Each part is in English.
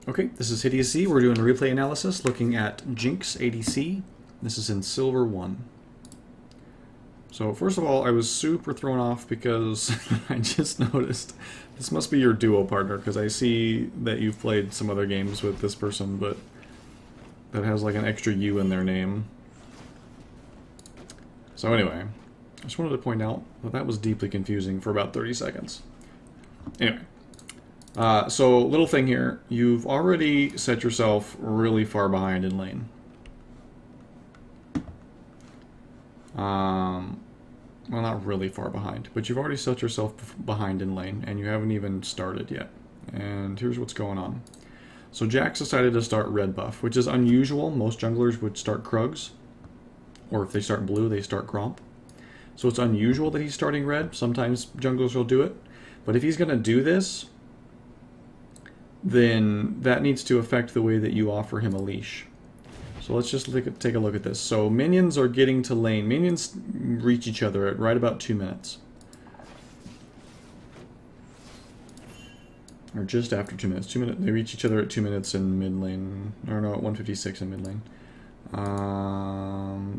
Okay, this is ADC. We're doing a replay analysis looking at Jinx ADC. This is in Silver 1. So first of all, I was super thrown off because I just noticed this must be your duo partner, because I see that you've played some other games with this person, but that has like an extra U in their name. So anyway, I just wanted to point out that that was deeply confusing for about 30 seconds. Anyway. So, little thing here, you've already set yourself really far behind in lane. Well, not really far behind, but you've already set yourself behind in lane, and you haven't even started yet. And here's what's going on. So Jax decided to start red buff, which is unusual. Most junglers would start Krugs, or if they start blue, they start Gromp. So it's unusual that he's starting red. Sometimes junglers will do it. But if he's going to do this, then that needs to affect the way that you offer him a leash. So let's just take a look at this. So minions are getting to lane. Minions reach each other at right about 2 minutes. Or just after 2 minutes. 2 minutes. They reach each other at 2 minutes in mid lane. Or no, at 1:56 in mid lane.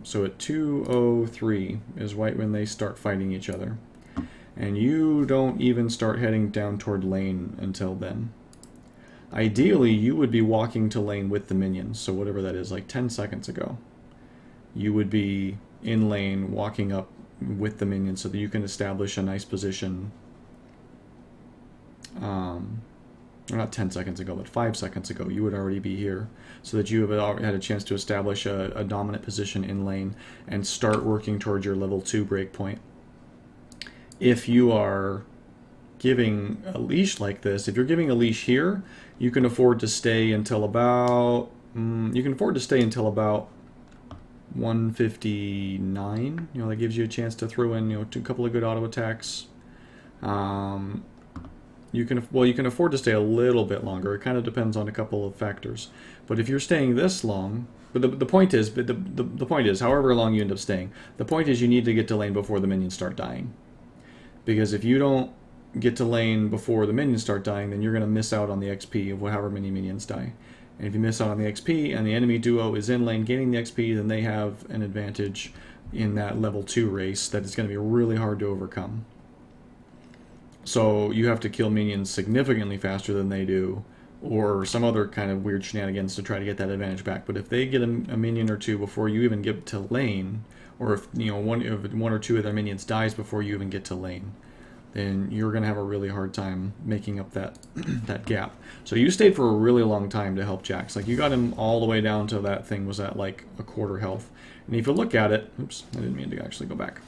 So at 2:03 is right when they start fighting each other. And you don't even start heading down toward lane until then. Ideally, you would be walking to lane with the minions, so whatever that is, like 10 seconds ago. You would be in lane, walking up with the minions so that you can establish a nice position. Or not 10 seconds ago, but 5 seconds ago, you would already be here, so that you have had a chance to establish a dominant position in lane and start working towards your level 2 breakpoint. If you are giving a leash like this, if you're giving a leash here, you can afford to stay until about 1:59. You know, that gives you a chance to throw in, you know, a couple of good auto attacks. You can afford to stay a little bit longer. It kind of depends on a couple of factors. But if you're staying this long, but the point is, however long you end up staying, the point is you need to get to lane before the minions start dying. Because if you don't get to lane before the minions start dying, then you're going to miss out on the XP of however many minions die. And if you miss out on the XP and the enemy duo is in lane gaining the XP, then they have an advantage in that level 2 race that is going to be really hard to overcome. So you have to kill minions significantly faster than they do, or some other kind of weird shenanigans to try to get that advantage back. But if they get a minion or two before you even get to lane, or if one or two of their minions dies before you even get to lane, then you're going to have a really hard time making up that that gap. So you stayed for a really long time to help Jax. Like, you got him all the way down to that thing was at like a quarter health. And if you look at it, oops, I didn't mean to actually go back.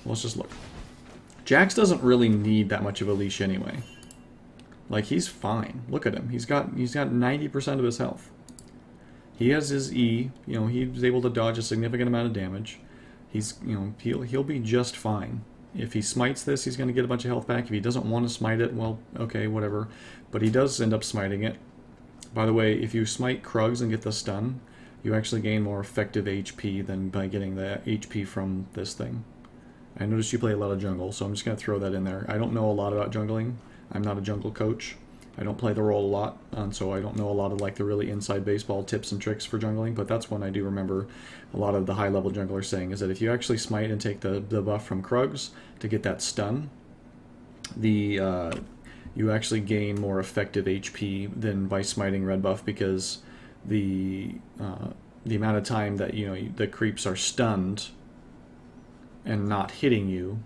Let's just look. Jax doesn't really need that much of a leash anyway. Like, he's fine. Look at him. He's got 90% of his health. He has his E. You know, he's able to dodge a significant amount of damage. He's, you know, he'll be just fine. If he smites this, he's going to get a bunch of health back. If he doesn't want to smite it, well, okay, whatever. But he does end up smiting it. By the way, if you smite Krugs and get the stun, you actually gain more effective HP than by getting the HP from this thing. I noticed you play a lot of jungle, so I'm just going to throw that in there. I don't know a lot about jungling. I'm not a jungle coach. I don't play the role a lot, and so I don't know a lot of like the really inside baseball tips and tricks for jungling, but that's one I do remember a lot of the high-level junglers saying, is that if you actually smite and take the buff from Krugs to get that stun, you actually gain more effective HP than by smiting red buff, because the amount of time that the creeps are stunned and not hitting you,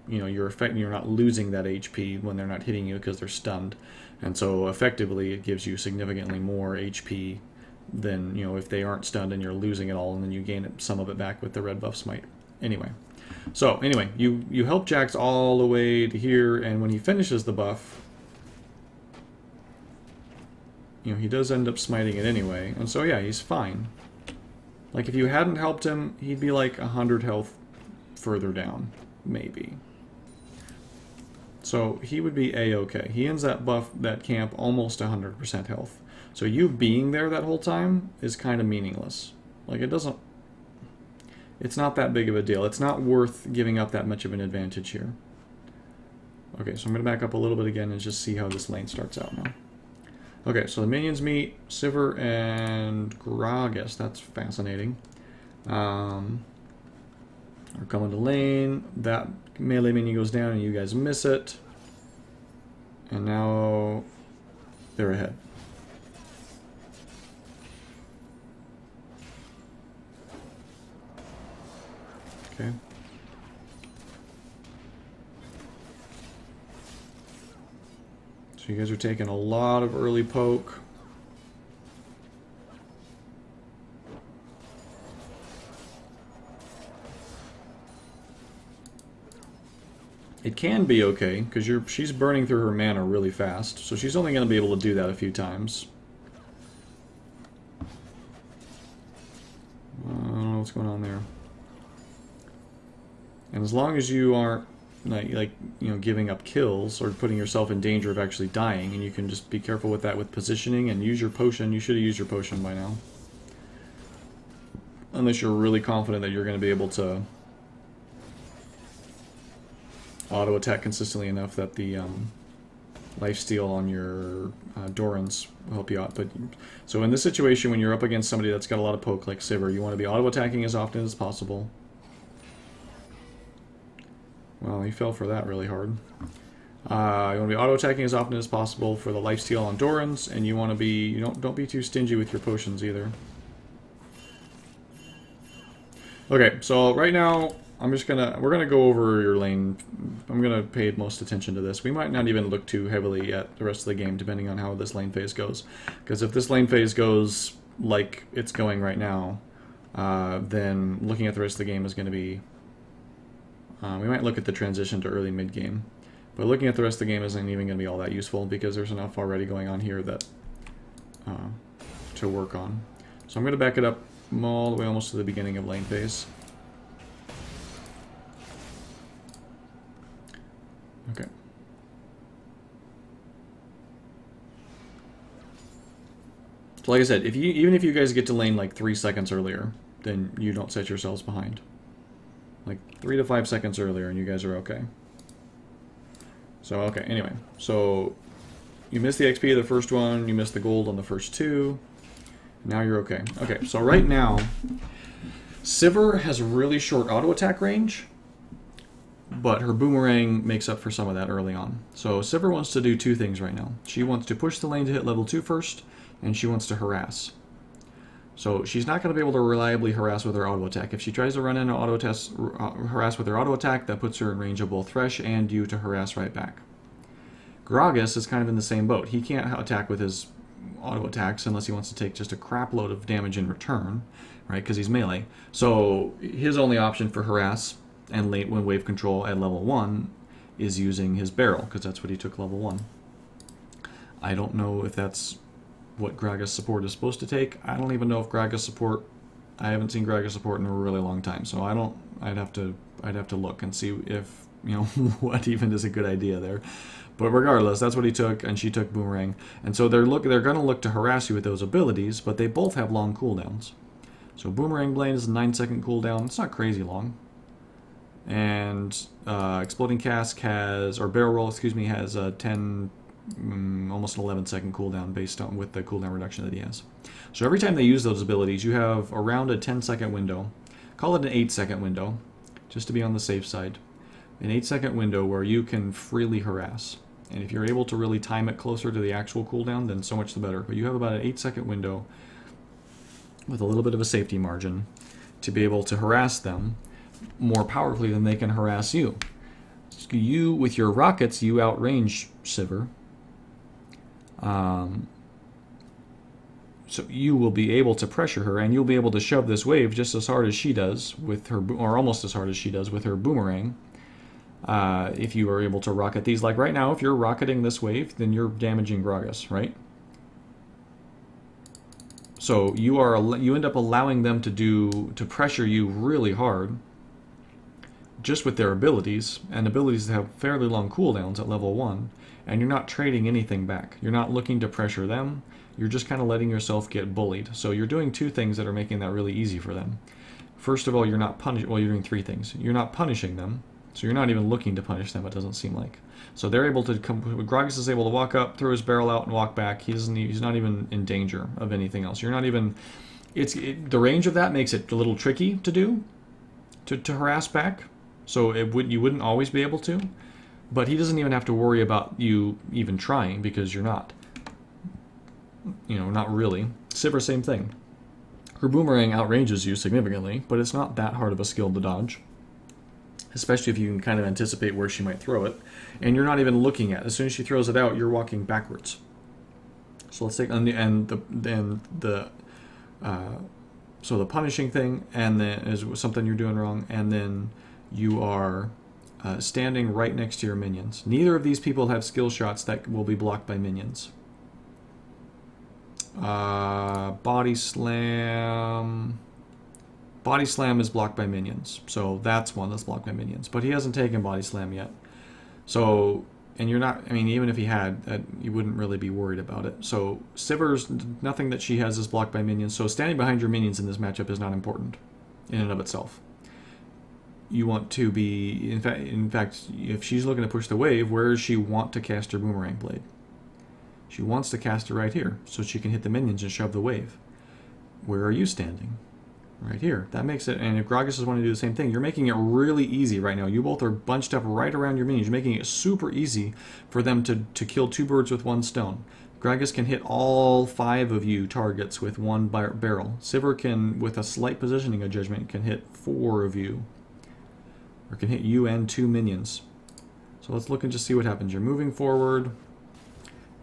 you're not losing that HP when they're not hitting you because they're stunned. And so effectively it gives you significantly more HP than, if they aren't stunned and you're losing it all, and then you gain some of it back with the red buff smite. Anyway, you help Jax all the way to here, and when he finishes the buff, he does end up smiting it anyway, and so yeah, he's fine. Like, if you hadn't helped him, he'd be like 100 health further down, maybe. So he would be A-okay. He ends that camp almost 100% health. So you being there that whole time is kind of meaningless. Like, it's not that big of a deal. It's not worth giving up that much of an advantage here. Okay, so I'm going to back up a little bit again and just see how this lane starts out now. Okay, so the minions meet Sivir and Gragas. That's fascinating. Are coming to lane. That melee minion goes down and you guys miss it. And now they're ahead. Okay. So you guys are taking a lot of early poke. It can be okay, because she's burning through her mana really fast, so she's only going to be able to do that a few times. I don't know what's going on there. And as long as you aren't giving up kills or putting yourself in danger of actually dying, and you can just be careful with that with positioning and use your potion. You should have used your potion by now. Unless you're really confident that you're going to be able to auto attack consistently enough that the lifesteal on your Dorans will help you out. But so in this situation, when you're up against somebody that's got a lot of poke like Sivir, you want to be auto attacking as often as possible. Well, he fell for that really hard. You want to be auto-attacking as often as possible for the lifesteal on Dorans, and you want to be don't be too stingy with your potions either. Okay, so right now we're gonna go over your lane. I'm gonna pay most attention to this. We might not even look too heavily at the rest of the game, depending on how this lane phase goes. Because if this lane phase goes like it's going right now, then looking at the rest of the game is going to be. We might look at the transition to early mid-game, but looking at the rest of the game isn't even going to be all that useful because there's enough already going on here that to work on. So I'm going to back it up all the way almost to the beginning of lane phase. Okay. So like I said, even if you guys get to lane like 3 seconds earlier, then you don't set yourselves behind. Like 3 to 5 seconds earlier, and you guys are okay. So, okay, anyway. So, you missed the XP of the first one, you missed the gold on the first two. Now you're okay. Okay, so right now, Sivir has really short auto attack range, but her boomerang makes up for some of that early on. So, Sivir wants to do two things right now. She wants to push the lane to hit level 2 first, and she wants to harass. So she's not going to be able to reliably harass with her auto attack. If she tries to run in and harass with her auto attack, that puts her in range of both Thresh and you to harass right back. Gragas is kind of in the same boat. He can't attack with his auto attacks unless he wants to take just a crap load of damage in return, right? Because he's melee. So his only option for harass and late when wave control at level 1 is using his barrel, because that's what he took level 1. I don't know if that's what Gragas support is supposed to take. I don't even know if Gragas support. I haven't seen Gragas support in a really long time, so I'd have to look and see if what even is a good idea there. But regardless, that's what he took, and she took boomerang, and so they're going to look to harass you with those abilities, but they both have long cooldowns. So boomerang blade is a 9-second cooldown. It's not crazy long, and exploding cask has, or barrel roll, excuse me, has a 10. Almost an 11-second cooldown based on with the cooldown reduction that he has. So every time they use those abilities, you have around a 10-second window. Call it an 8-second window, just to be on the safe side. An 8-second window where you can freely harass. And if you're able to really time it closer to the actual cooldown, then so much the better. But you have about an 8-second window with a little bit of a safety margin to be able to harass them more powerfully than they can harass you. You, with your rockets, you outrange Sivir. So you will be able to pressure her, and you'll be able to shove this wave just as hard as she does with her, or almost as hard as she does with her boomerang. If you are able to rocket these, like right now, if you're rocketing this wave, then you're damaging Gragas, right? So you end up allowing them to pressure you really hard, just with their abilities, and abilities that have fairly long cooldowns at level 1. And you're not trading anything back. You're not looking to pressure them. You're just kind of letting yourself get bullied. So you're doing two things that are making that really easy for them. First of all, you're not punishing. Well, you're doing three things. You're not punishing them. So you're not even looking to punish them, it doesn't seem like. So they're able to come, Gragas is able to walk up, throw his barrel out, and walk back. He's not even in danger of anything else. You're not even, the range of that makes it a little tricky to do, to harass back. So you wouldn't always be able to. But he doesn't even have to worry about you even trying, because you're not. You know, not really. Sivir, same thing. Her boomerang outranges you significantly, but it's not that hard of a skill to dodge. Especially if you can kind of anticipate where she might throw it. And you're not even looking at it. As soon as she throws it out, you're walking backwards. So let's take, so the punishing thing, and then is something you're doing wrong, and then you are standing right next to your minions. Neither of these people have skill shots that will be blocked by minions. Body Slam. Body Slam is blocked by minions, so that's one that's blocked by minions. But he hasn't taken Body Slam yet. So, and you're not, I mean, even if he had, you wouldn't really be worried about it. So, Sivir's, nothing that she has is blocked by minions, so standing behind your minions in this matchup is not important in and of itself. You want to be, in fact, if she's looking to push the wave, where does she want to cast her Boomerang Blade? She wants to cast it right here, so she can hit the minions and shove the wave. Where are you standing? Right here. That makes it, and if Gragas is wanting to do the same thing, you're making it really easy right now. You both are bunched up right around your minions. You're making it super easy for them to kill two birds with one stone. Gragas can hit all 5 of you targets with one barrel. Sivir can, with a slight positioning of judgment, can hit 4 of you. Or can hit you and 2 minions. So let's look and just see what happens. You're moving forward.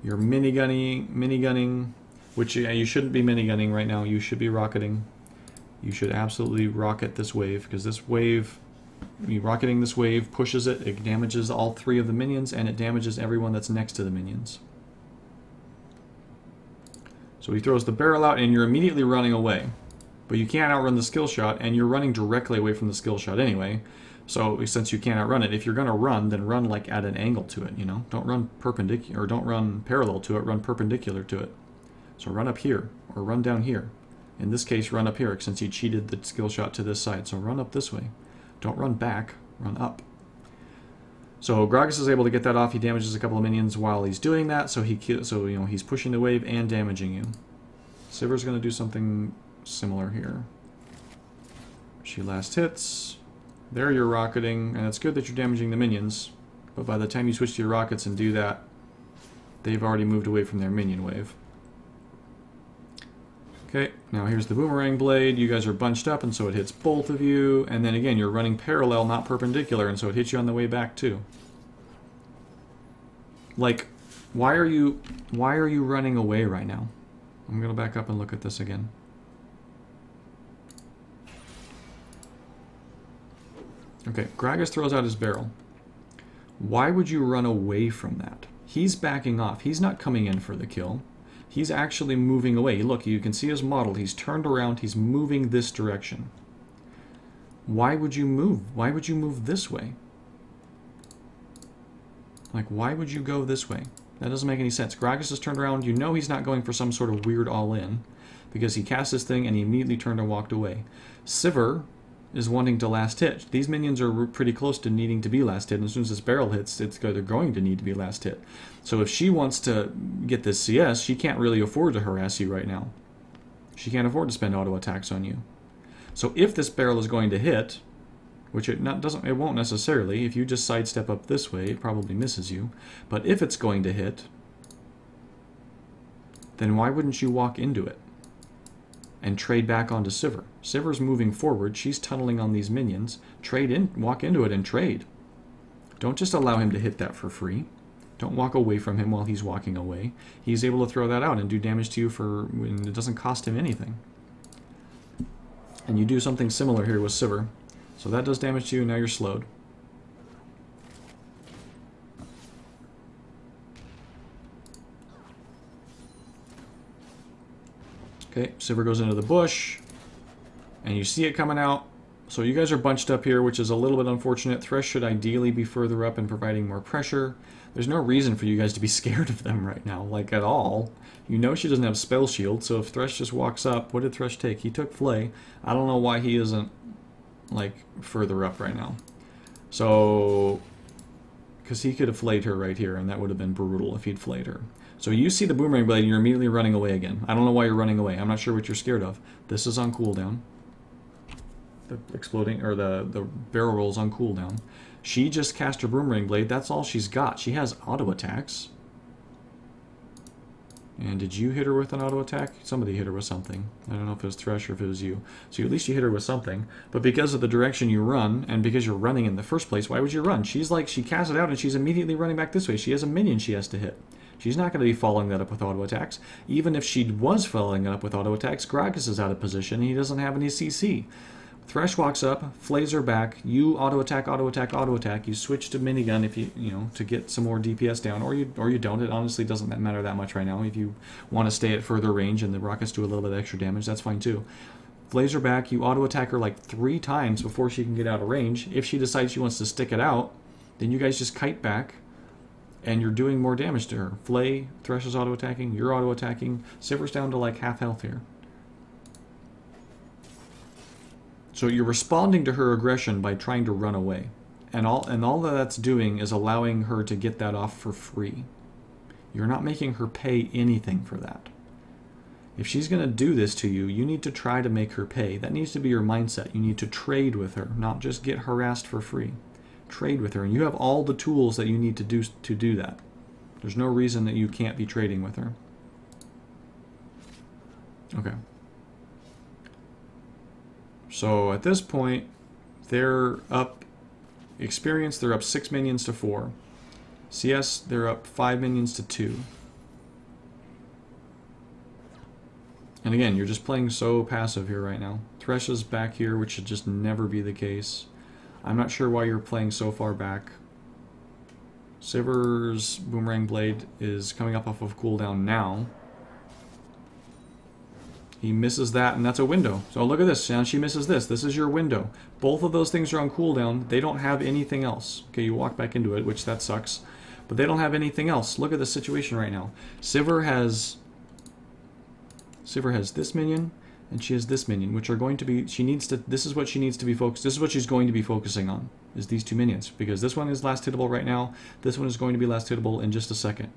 You're minigunning, which you shouldn't be minigunning right now. You should be rocketing. You should absolutely rocket this wave, because this wave, rocketing this wave pushes it, it damages all 3 of the minions, and it damages everyone that's next to the minions. So he throws the barrel out, and you're immediately running away. But you can't outrun the skill shot, and you're running directly away from the skill shot anyway. So since you can't outrun it, if you're going to run, then run like at an angle to it, you know? Don't run perpendicular, or don't run parallel to it, run perpendicular to it. So run up here, or run down here. In this case, run up here, since you cheated the skill shot to this side. So run up this way. Don't run back, run up. So Gragas is able to get that off. He damages a couple of minions while he's doing that, so he's pushing the wave and damaging you. Sivir's going to do something similar here. She last hits. There you're rocketing, and it's good that you're damaging the minions, but by the time you switch to your rockets and do that, they've already moved away from their minion wave. Okay, now here's the Boomerang Blade. You guys are bunched up, and so it hits both of you. And then again, you're running parallel, not perpendicular, and so it hits you on the way back too. Like, why are you running away right now? I'm gonna back up and look at this again. Okay, Gragas throws out his barrel. Why would you run away from that? He's backing off. He's not coming in for the kill. He's actually moving away. Look, you can see his model. He's turned around. He's moving this direction. Why would you move? Why would you move this way? Like, why would you go this way? That doesn't make any sense. Gragas has turned around. You know he's not going for some sort of weird all-in, because he cast this thing and he immediately turned and walked away. Sivir is wanting to last hit. These minions are pretty close to needing to be last hit, and as soon as this barrel hits, they're going to need to be last hit. So if she wants to get this CS, she can't really afford to harass you right now. She can't afford to spend auto attacks on you. So if this barrel is going to hit, which it won't necessarily. If you just sidestep up this way, it probably misses you. But if it's going to hit, then why wouldn't you walk into it and trade back onto Sivir? Sivir's moving forward. She's tunneling on these minions. Walk into it and trade. Don't just allow him to hit that for free. Don't walk away from him while he's walking away. He's able to throw that out and do damage to you when it doesn't cost him anything. And you do something similar here with Sivir. So that does damage to you, and now you're slowed. Okay, Sivir goes into the bush, and you see it coming out. So you guys are bunched up here, which is a little bit unfortunate. Thresh should ideally be further up and providing more pressure. There's no reason for you guys to be scared of them right now, like at all. You know she doesn't have spell shield, so if Thresh just walks up, what did Thresh take? He took Flay. I don't know why he isn't, like, further up right now. So, because he could have flayed her right here, and that would have been brutal if he'd flayed her. So you see the boomerang blade, and you're immediately running away again. I don't know why you're running away. I'm not sure what you're scared of. This is on cooldown. The exploding, or the barrel roll's on cooldown. She just cast her boomerang blade. That's all she's got. She has auto attacks. And did you hit her with an auto attack? Somebody hit her with something. I don't know if it was Thresh or if it was you. So at least you hit her with something. But because of the direction you run, and because you're running in the first place, why would you run? She's like, she casts it out and she's immediately running back this way. She has a minion she has to hit. She's not going to be following that up with auto attacks. Even if she was following it up with auto attacks, Gragas is out of position and he doesn't have any CC. Thresh walks up, flays her back, you auto attack, auto attack, auto attack. You switch to minigun if you know, to get some more DPS down, or you don't. It honestly doesn't matter that much right now. If you want to stay at further range and the rockets do a little bit of extra damage, that's fine too. Flays her back, you auto attack her like 3 times before she can get out of range. If she decides she wants to stick it out, then you guys just kite back and you're doing more damage to her. Flay, Thresh is auto attacking, you're auto attacking. Sivir's down to like half health here. So you're responding to her aggression by trying to run away. And all that that's doing is allowing her to get that off for free. You're not making her pay anything for that. If she's going to do this to you, you need to try to make her pay. That needs to be your mindset. You need to trade with her, not just get harassed for free. Trade with her, and you have all the tools that you need to do that. There's no reason that you can't be trading with her. Okay. So at this point, they're up experience, they're up 6 minions to 4. CS, they're up 5 minions to 2. And again, you're just playing so passive here right now. Thresh is back here, which should just never be the case. I'm not sure why you're playing so far back. Sivir's Boomerang Blade is coming up off of cooldown now. He misses that, and that's a window. So look at this. Now she misses this. This is your window. Both of those things are on cooldown. They don't have anything else. Okay, you walk back into it, which that sucks. But they don't have anything else. Look at the situation right now. Sivir has this minion, and she has this minion, which are going to be, this is what she needs to be focused, this is what she's going to be focusing on, is these 2 minions. Because this one is last hittable right now. This one is going to be last hittable in just a second.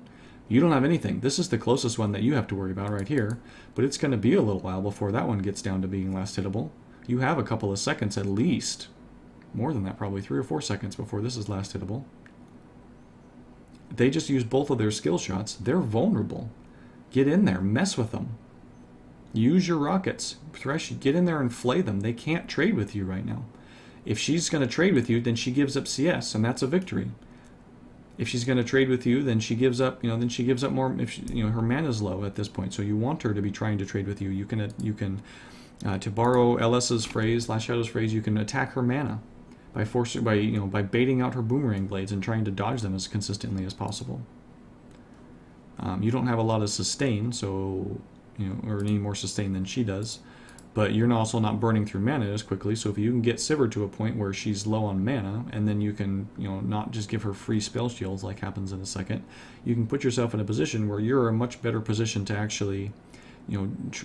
You don't have anything. This is the closest one that you have to worry about right here. But it's going to be a little while before that one gets down to being last hittable. You have a couple of seconds at least. More than that, probably 3 or 4 seconds before this is last hittable. They just use both of their skill shots. They're vulnerable. Get in there. Mess with them. Use your rockets. Thresh, get in there and flay them. They can't trade with you right now. If she's going to trade with you, then she gives up CS, and that's a victory. If she's going to trade with you, then she gives up, then she gives up more. If she, her mana's low at this point, so you want her to be trying to trade with you. You can, to borrow LS's phrase, Last Shadow's phrase, you can attack her mana by by baiting out her boomerang blades and trying to dodge them as consistently as possible. You don't have a lot of sustain, so or any more sustain than she does. But you're also not burning through mana as quickly, so if you can get Sivir to a point where she's low on mana, and then you can, not just give her free spell shields like happens in a second, you can put yourself in a position where you're in a much better position to actually,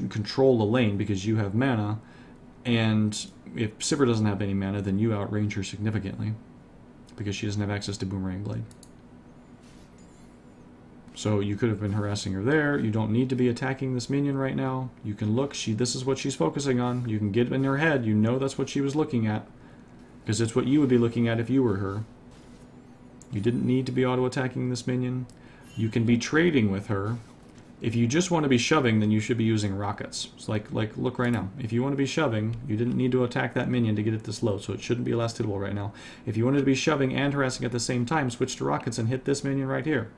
control the lane because you have mana, and if Sivir doesn't have any mana, then you outrange her significantly because she doesn't have access to Boomerang Blade. So you could have been harassing her there. You don't need to be attacking this minion right now. You can look. This is what she's focusing on. You can get in her head. You know that's what she was looking at. Because it's what you would be looking at if you were her. You didn't need to be auto-attacking this minion. You can be trading with her. If you just want to be shoving, then you should be using rockets. It's like look right now. If you want to be shoving, you didn't need to attack that minion to get it this low, so it shouldn't be last hittable right now. If you wanted to be shoving and harassing at the same time, switch to rockets and hit this minion right here.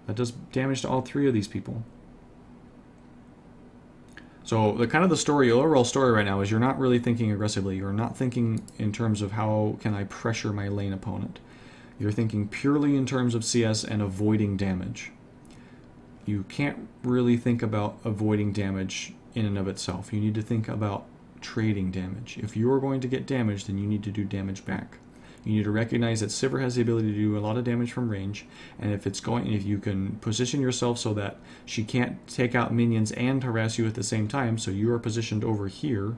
That does damage to all 3 of these people. So the overall story right now is you're not really thinking aggressively. You're not thinking in terms of how can I pressure my lane opponent. You're thinking purely in terms of CS and avoiding damage. You can't really think about avoiding damage in and of itself. You need to think about trading damage. If you are going to get damage, then you need to do damage back. You need to recognize that Sivir has the ability to do a lot of damage from range, and if you can position yourself so that she can't take out minions and harass you at the same time, so you are positioned over here,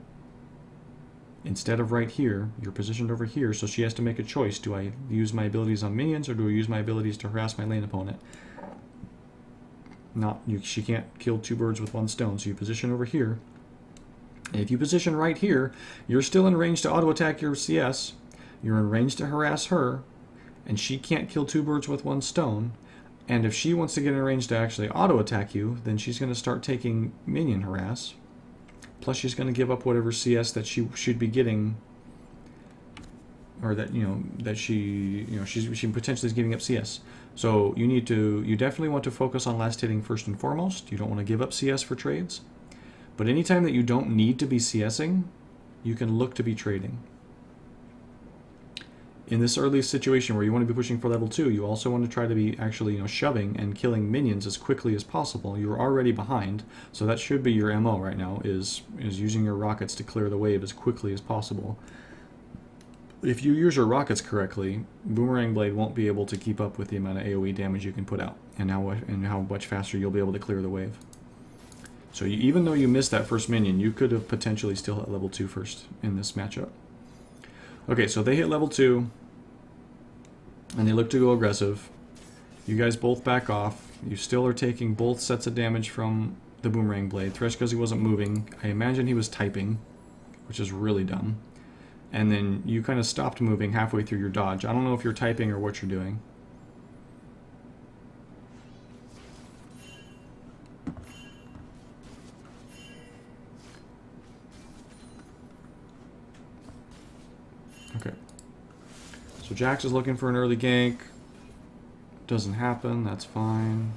instead of right here, you're positioned over here, so she has to make a choice. Do I use my abilities on minions, or do I use my abilities to harass my lane opponent? She can't kill two birds with one stone, so you position over here. And if you position right here, you're still in range to auto-attack your CS, you're in range to harass her, and she can't kill two birds with one stone. And if she wants to get in range to actually auto-attack you, then she's going to start taking minion harass. Plus she's going to give up whatever CS that she should be getting, or that, she potentially is giving up CS. So you definitely want to focus on last hitting first and foremost. You don't want to give up CS for trades. But anytime that you don't need to be CSing, you can look to be trading. In this early situation where you want to be pushing for level 2, you also want to try to be actually, shoving and killing minions as quickly as possible. You're already behind, so that should be your MO right now, is using your rockets to clear the wave as quickly as possible. If you use your rockets correctly, Boomerang Blade won't be able to keep up with the amount of AoE damage you can put out, and how much faster you'll be able to clear the wave. So even though you missed that first minion, you could have potentially still hit level 2 first in this matchup. Okay, so they hit level 2, and they look to go aggressive. You guys both back off. You still are taking both sets of damage from the Boomerang Blade. Thresh, because he wasn't moving. I imagine he was typing, which is really dumb. And then you kind of stopped moving halfway through your dodge. I don't know if you're typing or what you're doing. Okay. So Jax is looking for an early gank. Doesn't happen, that's fine.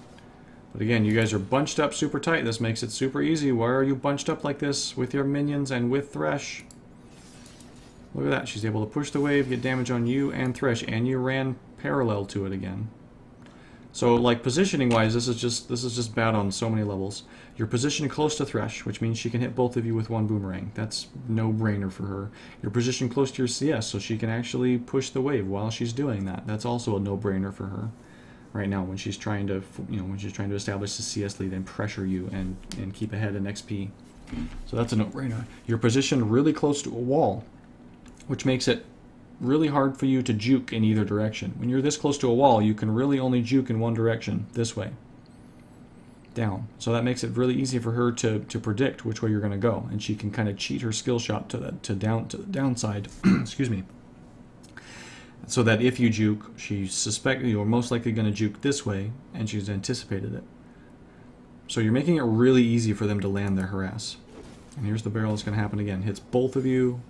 But again, you guys are bunched up super tight. This makes it super easy. Why are you bunched up like this with your minions and with Thresh? Look at that, she's able to push the wave, get damage on you and Thresh, and you ran parallel to it again. So, like, positioning-wise, this is just bad on so many levels. You're positioned close to Thresh, which means she can hit both of you with one boomerang. That's no-brainer for her. You're positioned close to your CS, so she can actually push the wave while she's doing that. That's also a no-brainer for her right now when she's trying to, establish the CS lead and pressure you and keep ahead in XP. So that's a no-brainer. You're positioned really close to a wall, which makes it really hard for you to juke in either direction. When you're this close to a wall, you can really only juke in one direction, this way, down. So that makes it really easy for her to predict which way you're going to go, and she can kind of cheat her skill shot to the downside. Excuse me. So that if you juke, you're most likely going to juke this way, and she's anticipated it. So you're making it really easy for them to land their harass. And here's the barrel that's going to happen again. Hits both of you,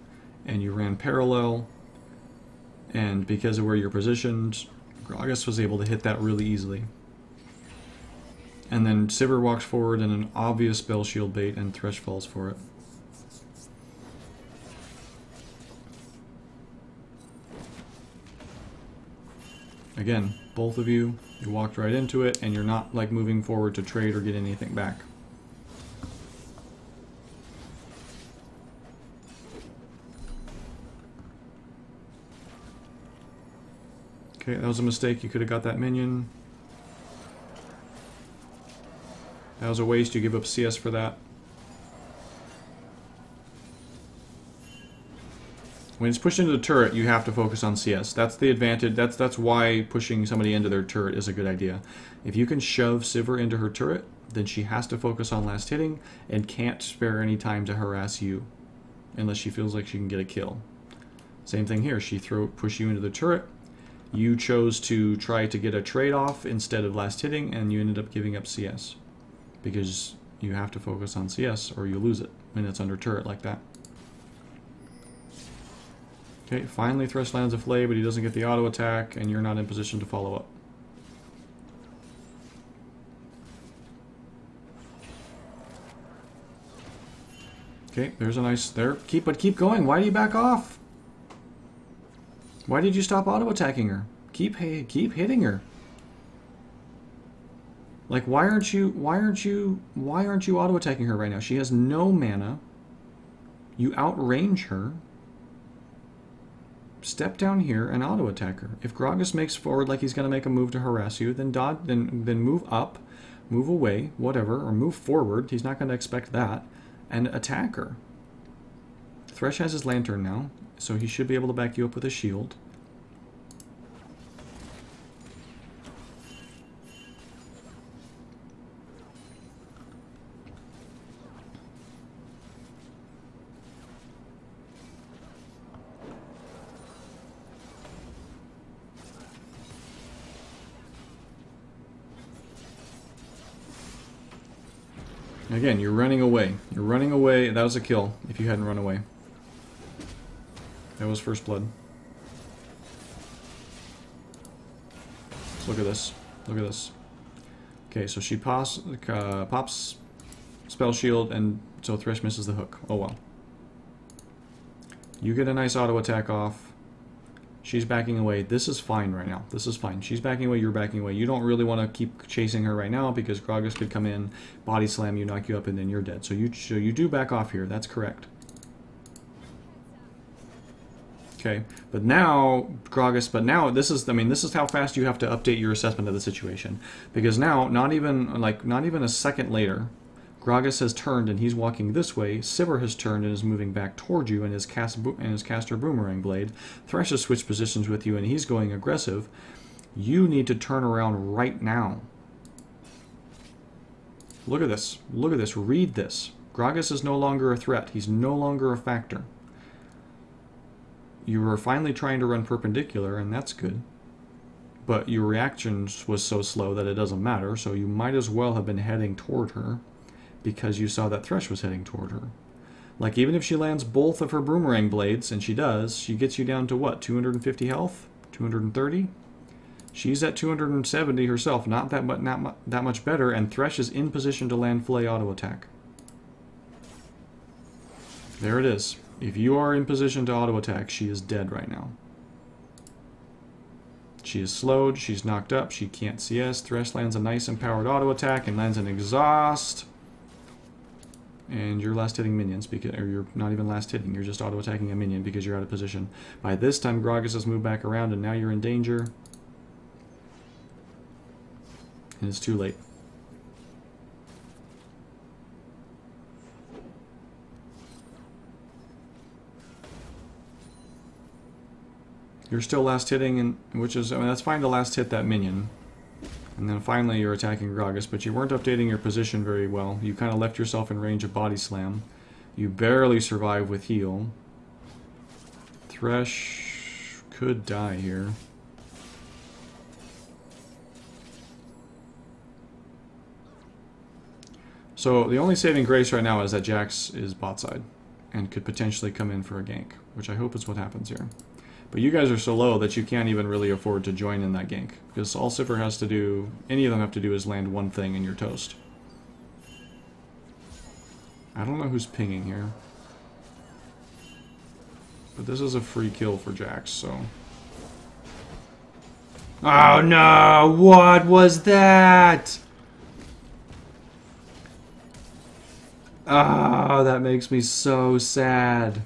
and you ran parallel. And because of where you're positioned, Gragas was able to hit that really easily. And then Sivir walks forward in an obvious spell shield bait, and Thresh falls for it. Again, both of you walked right into it, and you're not like moving forward to trade or get anything back. Okay, that was a mistake. You could have got that minion. That was a waste. You give up CS for that. When it's pushed into the turret, you have to focus on CS. That's the advantage. That's why pushing somebody into their turret is a good idea. If you can shove Sivir into her turret, then she has to focus on last hitting and can't spare any time to harass you unless she feels like she can get a kill. Same thing here. She push you into the turret. You chose to try to get a trade-off instead of last hitting, and you ended up giving up CS. Because you have to focus on CS or you lose it when it's under turret like that. Okay, finally Thresh lands a flay, but he doesn't get the auto attack, and you're not in position to follow up. Okay, there's a nice there. Keep going. Why do you back off? Why did you stop auto attacking her? Keep hitting her. Like, why aren't you auto attacking her right now? She has no mana. You outrange her. Step down here and auto attack her. If Gragas makes forward like he's gonna make a move to harass you, then move up, move away, whatever, or move forward. He's not gonna expect that, and attack her. Thresh has his lantern now, so he should be able to back you up with a shield. Again, you're running away. You're running away. That was a kill if you hadn't run away. That was first blood. Look at this. Look at this. Okay, so she pops spell shield, and so Thresh misses the hook. Oh well. You get a nice auto attack off. She's backing away. This is fine right now. This is fine. She's backing away, you're backing away. You don't really want to keep chasing her right now because Gragas could come in, body slam you, knock you up, and then you're dead. So you do back off here. That's correct. Okay, but now Gragas. But now this is. I mean, this is how fast you have to update your assessment of the situation, because now not even a second later, Gragas has turned and he's walking this way. Sivir has turned and is moving back toward you and his caster boomerang blade. Thresh has switched positions with you and he's going aggressive. You need to turn around right now. Look at this. Look at this. Read this. Gragas is no longer a threat. He's no longer a factor. You were finally trying to run perpendicular, and that's good. But your reactions was so slow that it doesn't matter, so you might as well have been heading toward her, because you saw that Thresh was heading toward her. Like, even if she lands both of her boomerang blades, and she does, she gets you down to what, 250 health? 230? She's at 270 herself, not that much better, and Thresh is in position to land fillet auto attack. There it is. If you are in position to auto attack, she is dead right now. She is slowed, she's knocked up, she can't CS. Thresh lands a nice empowered auto attack and lands an exhaust. And you're last hitting minions, because, or you're not even last hitting, you're just auto attacking a minion because you're out of position. By this time, Gragas has moved back around and now you're in danger. And it's too late. You're still last hitting, and which is, I mean, that's fine to last hit that minion. And then finally you're attacking Gragas, but you weren't updating your position very well. You kind of left yourself in range of body slam. You barely survive with heal. Thresh could die here. So the only saving grace right now is that Jax is bot side and could potentially come in for a gank, which I hope is what happens here. But you guys are so low that you can't even really afford to join in that gank, because all Sivir has to do, any of them have to do, is land one thing and you're toast. I don't know who's pinging here, but this is a free kill for Jax, so... Oh no! What was that? Oh, that makes me so sad.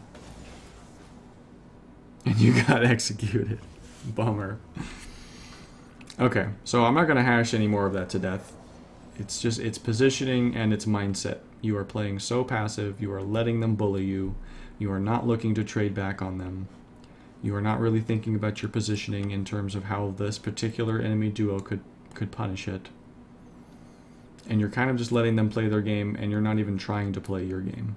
And you got executed. Bummer. Okay, so I'm not going to hash any more of that to death. It's just, it's positioning and it's mindset. You are playing so passive, you are letting them bully you, you are not looking to trade back on them. You are not really thinking about your positioning in terms of how this particular enemy duo could punish it. And you're kind of just letting them play their game, and you're not even trying to play your game.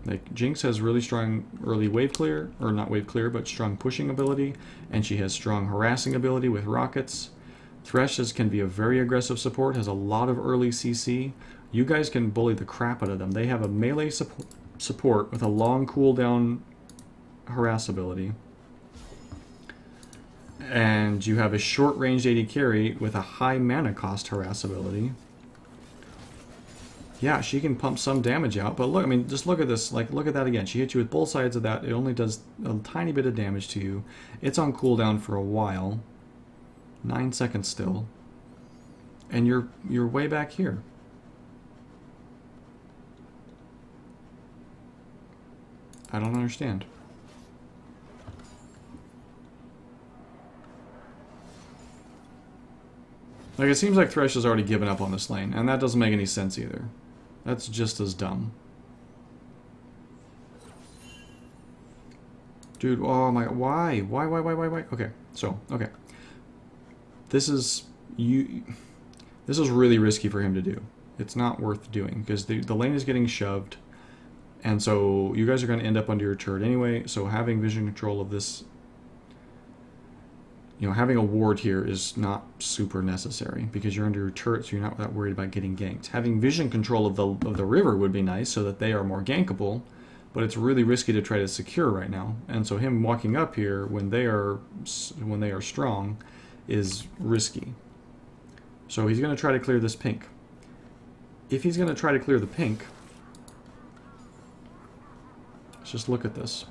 Like, Jinx has really strong early wave clear, or not wave clear, but strong pushing ability, and she has strong harassing ability with rockets. Thresh can be a very aggressive support, has a lot of early CC. You guys can bully the crap out of them. They have a melee support with a long cooldown harass ability. And you have a short-range AD carry with a high mana cost harass ability. Yeah, she can pump some damage out, but look, I mean, just look at this, like, look at that again. She hits you with both sides of that. It only does a tiny bit of damage to you. It's on cooldown for a while. 9 seconds still. And you're way back here. I don't understand. Like, it seems like Thresh has already given up on this lane, and that doesn't make any sense either. That's just as dumb. Dude, oh my, why? Why? Okay, so, okay. This is, this is really risky for him to do. It's not worth doing, because the lane is getting shoved, and so you guys are going to end up under your turret anyway, so having vision control of this, you know, having a ward here is not super necessary, because you're under your turret, so you're not that worried about getting ganked. Having vision control of the river would be nice, so that they are more gankable, but it's really risky to try to secure right now, and so him walking up here when they are strong is risky. So he's going to try to clear this pink. If he's going to try to clear the pink, let's just look at this.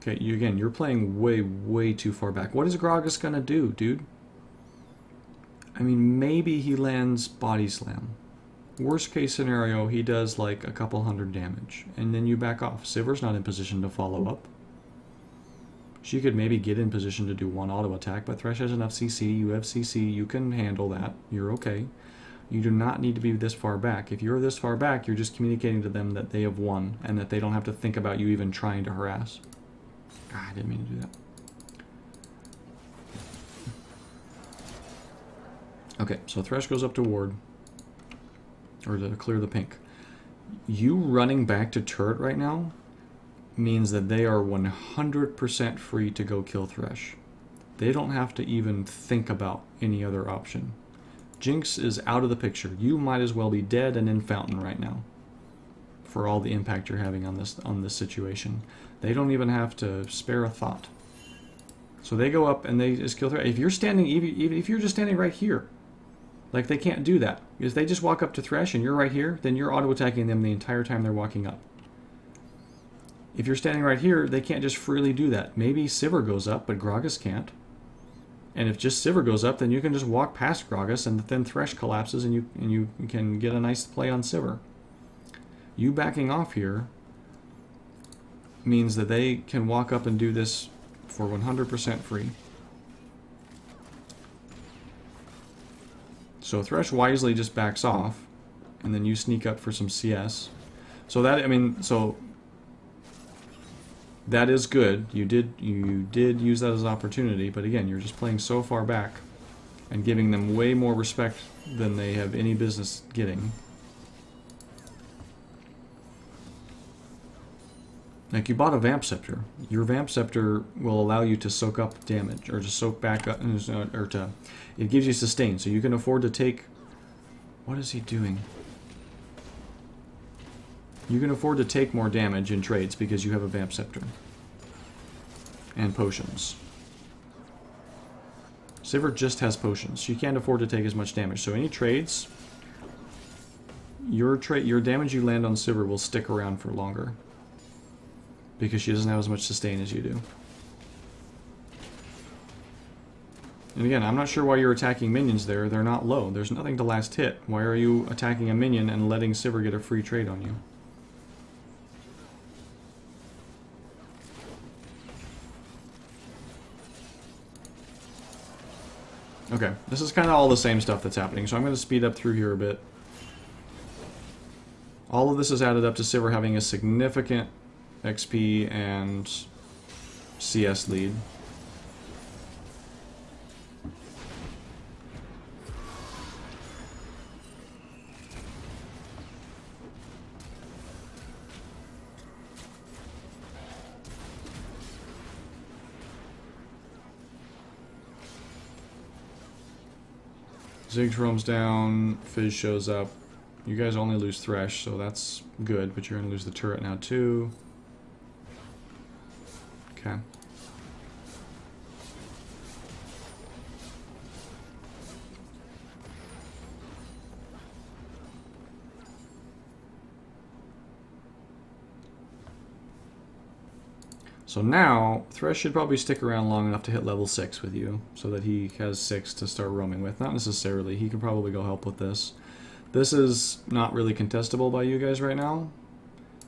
Okay, you're playing way too far back. What is Gragas going to do, dude? I mean, maybe he lands Body Slam. Worst case scenario, he does like a couple hundred damage, and then you back off. Sivir's not in position to follow up. She could maybe get in position to do one auto attack, but Thresh has enough CC, you have CC, you can handle that, you're okay. You do not need to be this far back. If you're this far back, you're just communicating to them that they have won, and that they don't have to think about you even trying to harass. God, I didn't mean to do that. Okay, so Thresh goes up to ward, or to clear the pink. You running back to turret right now means that they are 100% free to go kill Thresh. They don't have to even think about any other option. Jinx is out of the picture. You might as well be dead and in Fountain right now, for all the impact you're having on this situation. They don't even have to spare a thought. So they go up and they just kill Thresh. If you're standing, even if you're just standing right here, like, they can't do that. If they just walk up to Thresh and you're right here, then you're auto-attacking them the entire time they're walking up. If you're standing right here, they can't just freely do that. Maybe Sivir goes up, but Gragas can't. And if just Sivir goes up, then you can just walk past Gragas, and then Thresh collapses, and you can get a nice play on Sivir. You backing off here means that they can walk up and do this for 100% free. So Thresh wisely just backs off, and then you sneak up for some CS. So that, I mean, so that is good. You did use that as an opportunity, but again, you're just playing so far back and giving them way more respect than they have any business getting. Like, you bought a Vamp Scepter. Your Vamp Scepter will allow you to soak up damage, or to soak back up, or to... It gives you sustain, so you can afford to take... What is he doing? You can afford to take more damage in trades because you have a Vamp Scepter. And potions. Sivir just has potions. She can't afford to take as much damage. So any trades, your damage you land on Sivir will stick around for longer, because she doesn't have as much sustain as you do. And again, I'm not sure why you're attacking minions there. They're not low. There's nothing to last hit. Why are you attacking a minion and letting Sivir get a free trade on you? Okay, this is kind of all the same stuff that's happening, so I'm going to speed up through here a bit. All of this is added up to Sivir having a significant XP and CS lead. Ziggs roams down, Fizz shows up. You guys only lose Thresh, so that's good, but you're going to lose the turret now too. Okay. So now, Thresh should probably stick around long enough to hit level 6 with you, so that he has 6 to start roaming with. Not necessarily, he can probably go help with this. This is not really contestable by you guys right now.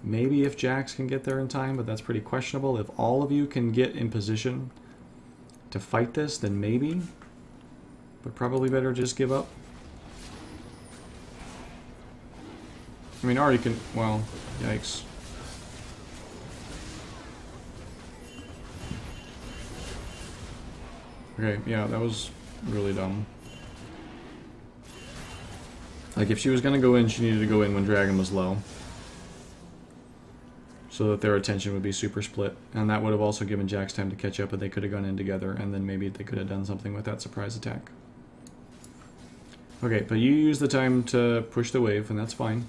Maybe if Jax can get there in time, but that's pretty questionable. If all of you can get in position to fight this, then maybe. But probably better just give up. I mean, already can... Well, yikes. Okay, yeah, that was really dumb. Like, if she was gonna go in, she needed to go in when Dragon was low. So that their attention would be super split. And that would have also given Jax time to catch up, and they could have gone in together, and then maybe they could have done something with that surprise attack. Okay, but you use the time to push the wave, and that's fine.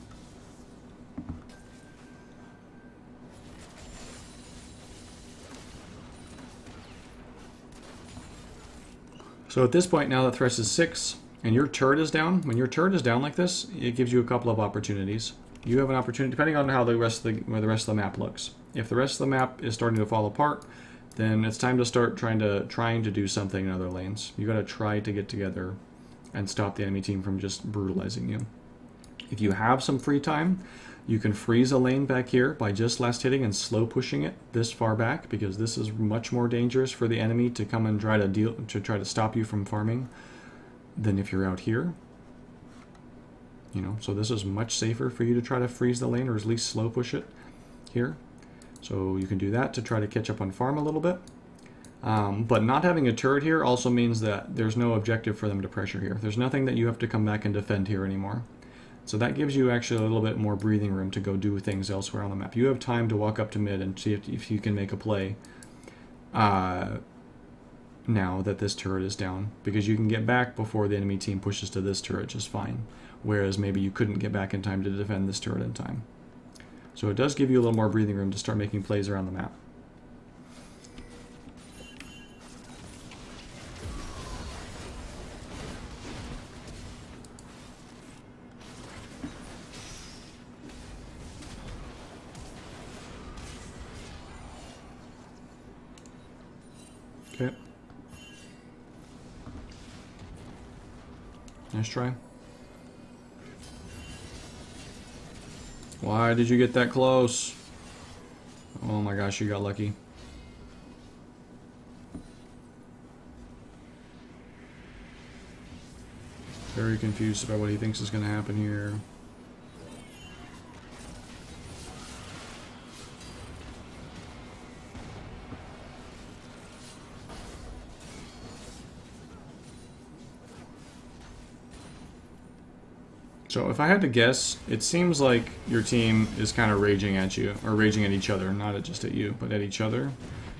So at this point, now that Thresh is 6, and your turret is down, when your turret is down like this, it gives you a couple of opportunities. You have an opportunity, depending on how where the rest of the map looks. If the rest of the map is starting to fall apart, then it's time to start trying to do something in other lanes. You got to try to get together and stop the enemy team from just brutalizing you. If you have some free time, you can freeze a lane back here by just last hitting and slow pushing it this far back, because this is much more dangerous for the enemy to come and try to stop you from farming than if you're out here. You know, so this is much safer for you to try to freeze the lane, or at least slow push it here. So you can do that to try to catch up on farm a little bit. But not having a turret here also means that there's no objective for them to pressure here. There's nothing that you have to come back and defend here anymore. So that gives you actually a little bit more breathing room to go do things elsewhere on the map. You have time to walk up to mid and see if you can make a play now that this turret is down, because you can get back before the enemy team pushes to this turret just fine, whereas maybe you couldn't get back in time to defend this turret in time. So it does give you a little more breathing room to start making plays around the map. Okay. Nice try. Why did you get that close? Oh my gosh, you got lucky. Very confused about what he thinks is going to happen here. So if I had to guess, it seems like your team is kind of raging at you, or raging at each other, not just at you, but at each other.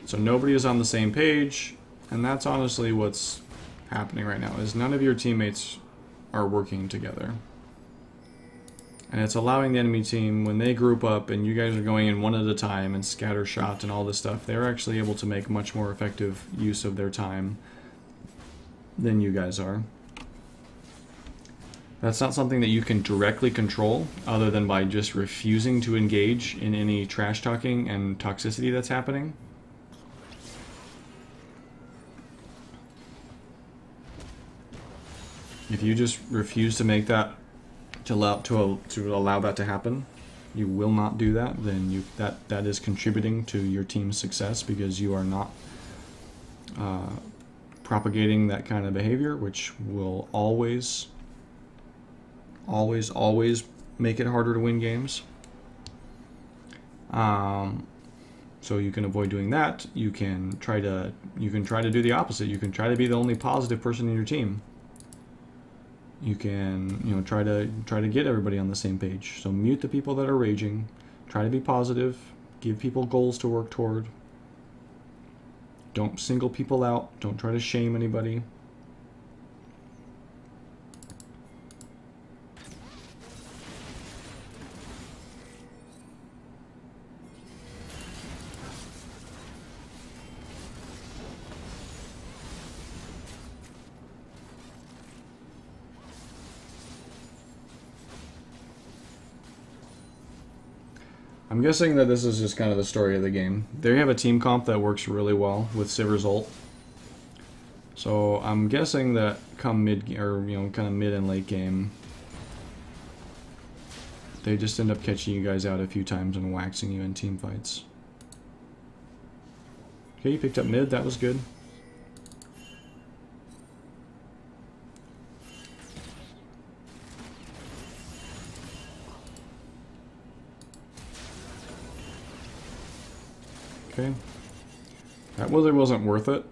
So nobody is on the same page, and that's honestly what's happening right now, is none of your teammates are working together. And it's allowing the enemy team, when they group up and you guys are going in one at a time and scatter shot and all this stuff, they're actually able to make much more effective use of their time than you guys are. That's not something that you can directly control, other than by just refusing to engage in any trash talking and toxicity that's happening. If you just refuse to make that, to allow that to happen, you will not do that, then that is contributing to your team's success, because you are not propagating that kind of behavior, which will always make it harder to win games. So you can avoid doing that. You can try to do the opposite. You can try to be the only positive person in your team. You can, you know, try to get everybody on the same page. So mute the people that are raging. Try to be positive. Give people goals to work toward. Don't single people out. Don't try to shame anybody. I'm guessing that this is just kind of the story of the game. They have a team comp that works really well with Sivir's ult. So I'm guessing that come mid, or kind of mid and late game, they just end up catching you guys out a few times and waxing you in team fights. Okay, you picked up mid, that was good. Okay. That really wasn't worth it.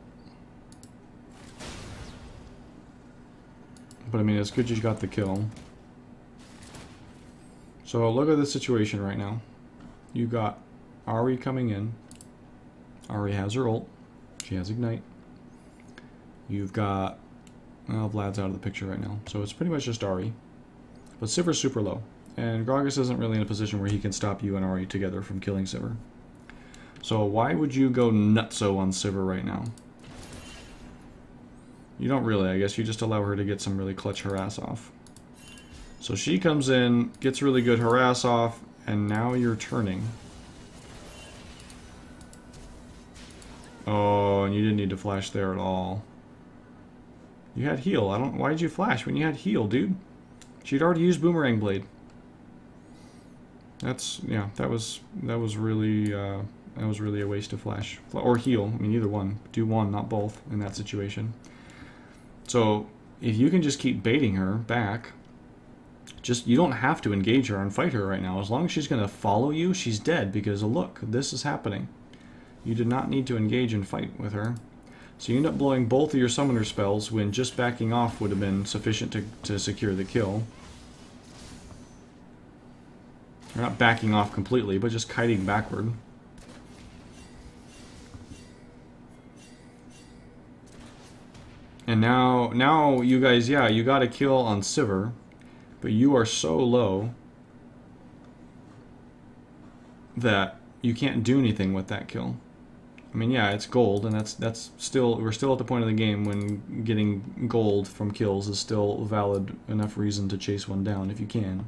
But I mean, it's good you got the kill. So look at the situation right now. You got Ahri coming in. Ahri has her ult. She has Ignite. You've got... Well, Vlad's out of the picture right now. So it's pretty much just Ahri. But Sivir's super low. And Gragas isn't really in a position where he can stop you and Ahri together from killing Sivir. So why would you go nutso on Sivir right now? You don't really, I guess. You just allow her to get some really clutch harass off. So she comes in, gets really good harass off, and now you're turning. Oh, and you didn't need to flash there at all. You had heal. Why did you flash when you had heal, dude? She'd already used Boomerang Blade. Yeah, that was really a waste of flash. Or heal. I mean, either one. Do one, not both, in that situation. So, if you can just keep baiting her back, you don't have to engage her and fight her right now. As long as she's going to follow you, she's dead, because look, this is happening. You did not need to engage and fight with her. So you end up blowing both of your summoner spells when just backing off would have been sufficient to secure the kill. You're not backing off completely, but just kiting backward. And now you guys, yeah, you got a kill on Sivir, but you are so low that you can't do anything with that kill. I mean, yeah, it's gold, and that's still, we're still at the point of the game when getting gold from kills is still valid enough reason to chase one down if you can.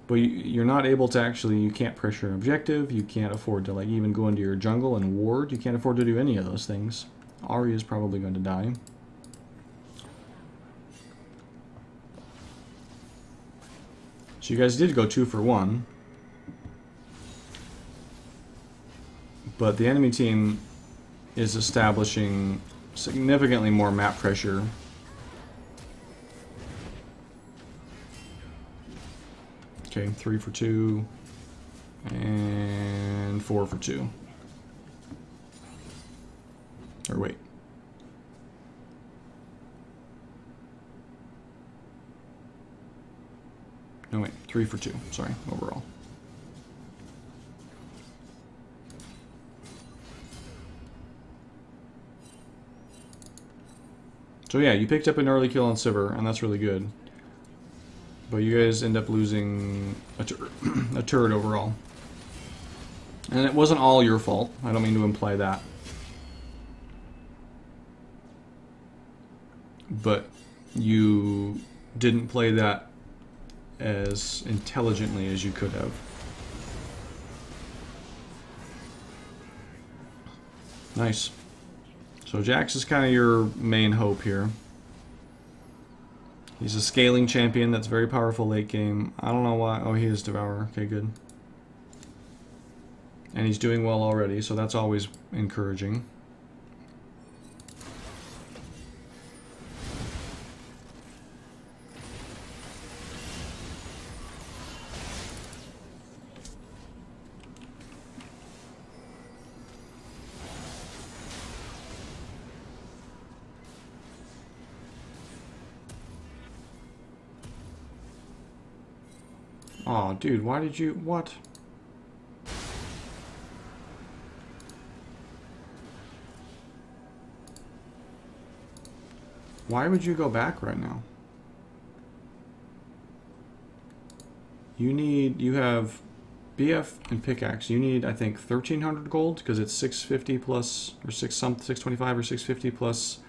But you're not able to actually, you can't pressure an objective, you can't afford to like even go into your jungle and ward, you can't afford to do any of those things. Ahri is probably going to die. So you guys did go 2 for 1. But the enemy team is establishing significantly more map pressure. Okay, 3 for 2. And 4 for 2. Or wait. No, wait. 3 for 2. Sorry, overall. So yeah, you picked up an early kill on Sivir, and that's really good. But you guys end up losing a turret overall. And it wasn't all your fault. I don't mean to imply that. But you didn't play that as intelligently as you could have. Nice. So Jax is kind of your main hope here. He's a scaling champion that's very powerful late game. I don't know why. Oh, he is Devourer. Okay, good. And he's doing well already, so that's always encouraging. Aw, dude, why did you... What? Why would you go back right now? You have BF and pickaxe. You need, I think, 1,300 gold, because it's 650 plus, or 625 or 650 plus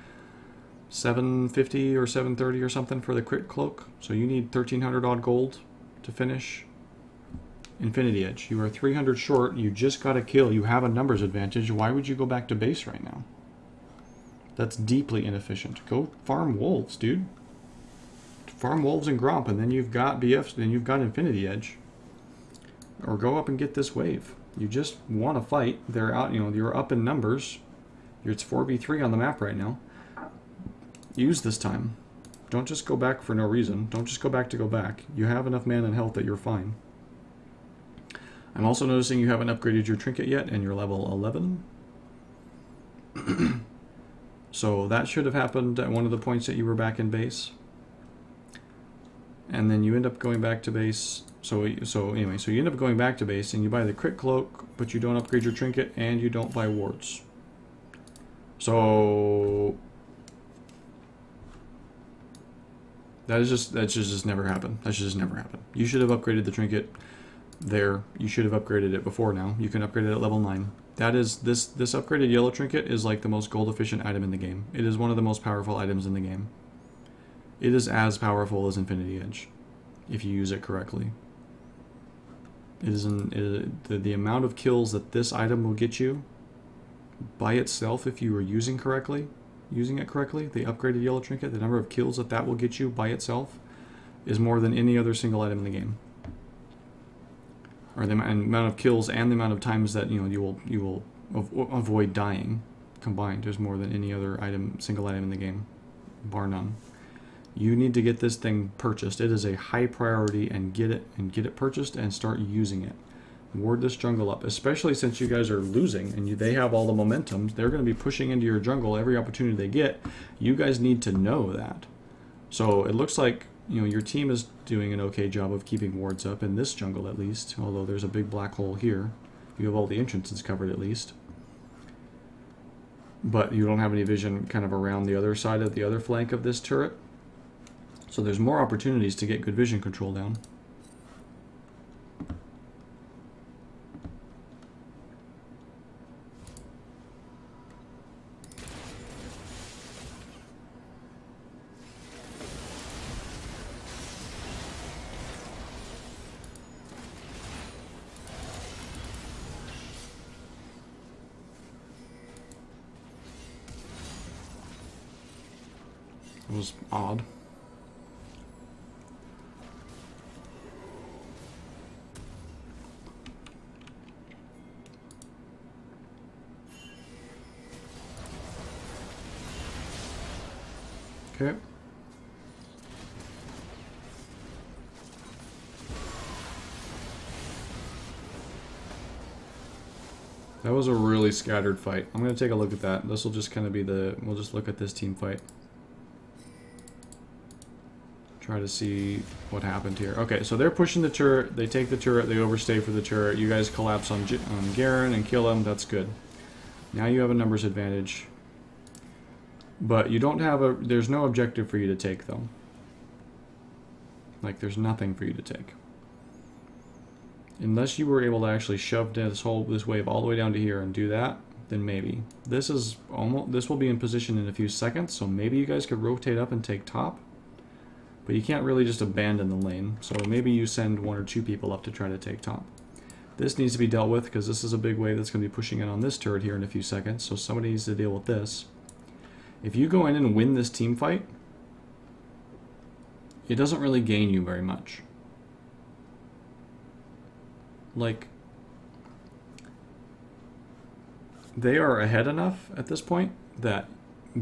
750 or 730 or something for the crit cloak. So you need 1,300 odd gold to finish Infinity Edge. You are 300 short. You just got a kill. You have a numbers advantage. Why would you go back to base right now? That's deeply inefficient. Go farm wolves, dude. Farm wolves and Gromp, and then you've got BFs, then you've got Infinity Edge. Or go up and get this wave. You just want to fight. They're out, you know, you're up in numbers. It's 4v3 on the map right now. Use this time. Don't just go back for no reason. Don't just go back to go back. You have enough mana and health that you're fine. I'm also noticing you haven't upgraded your trinket yet, and you're level 11. So that should have happened at one of the points that you were back in base. And then you end up going back to base. So anyway, so you end up going back to base, and you buy the crit cloak, but you don't upgrade your trinket, and you don't buy wards. So that should just never happen. That should just never happen. You should have upgraded the trinket there. You should have upgraded it before now. You can upgrade it at level 9. That is, this upgraded yellow trinket is like the most gold efficient item in the game. It is one of the most powerful items in the game. It is as powerful as Infinity Edge, if you use it correctly. It is the amount of kills that this item will get you by itself, if you were using it correctly, the upgraded yellow trinket, the number of kills that will get you by itself is more than any other single item in the game. Or the amount of kills and the amount of times that you will avoid dying combined is more than any other single item in the game, bar none. You need to get this thing purchased. It is a high priority, and get it purchased and start using it. Ward this jungle up, especially since you guys are losing and they have all the momentum. They're going to be pushing into your jungle every opportunity they get. You guys need to know that. So it looks like your team is doing an okay job of keeping wards up in this jungle at least, although there's a big black hole here. You have all the entrances covered at least. But you don't have any vision kind of around the other side of the other flank of this turret. So there's more opportunities to get good vision control down. It was odd. Okay. That was a really scattered fight. I'm going to take a look at that. This will just kind of be we'll just look at this team fight. Try to see what happened here. Okay, so they're pushing the turret. They take the turret. They overstay for the turret. You guys collapse on Garen and kill him. That's good. Now you have a numbers advantage. But you don't have there's no objective for you to take, though. Like, there's nothing for you to take. Unless you were able to actually shove this wave all the way down to here and do that, then maybe. This will be in position in a few seconds, so maybe you guys could rotate up and take top. But you can't really just abandon the lane, so maybe you send 1 or 2 people up to try to take top. This needs to be dealt with, because this is a big wave that's going to be pushing in on this turret here in a few seconds, so somebody needs to deal with this. If you go in and win this team fight, it doesn't really gain you very much. Like, they are ahead enough at this point that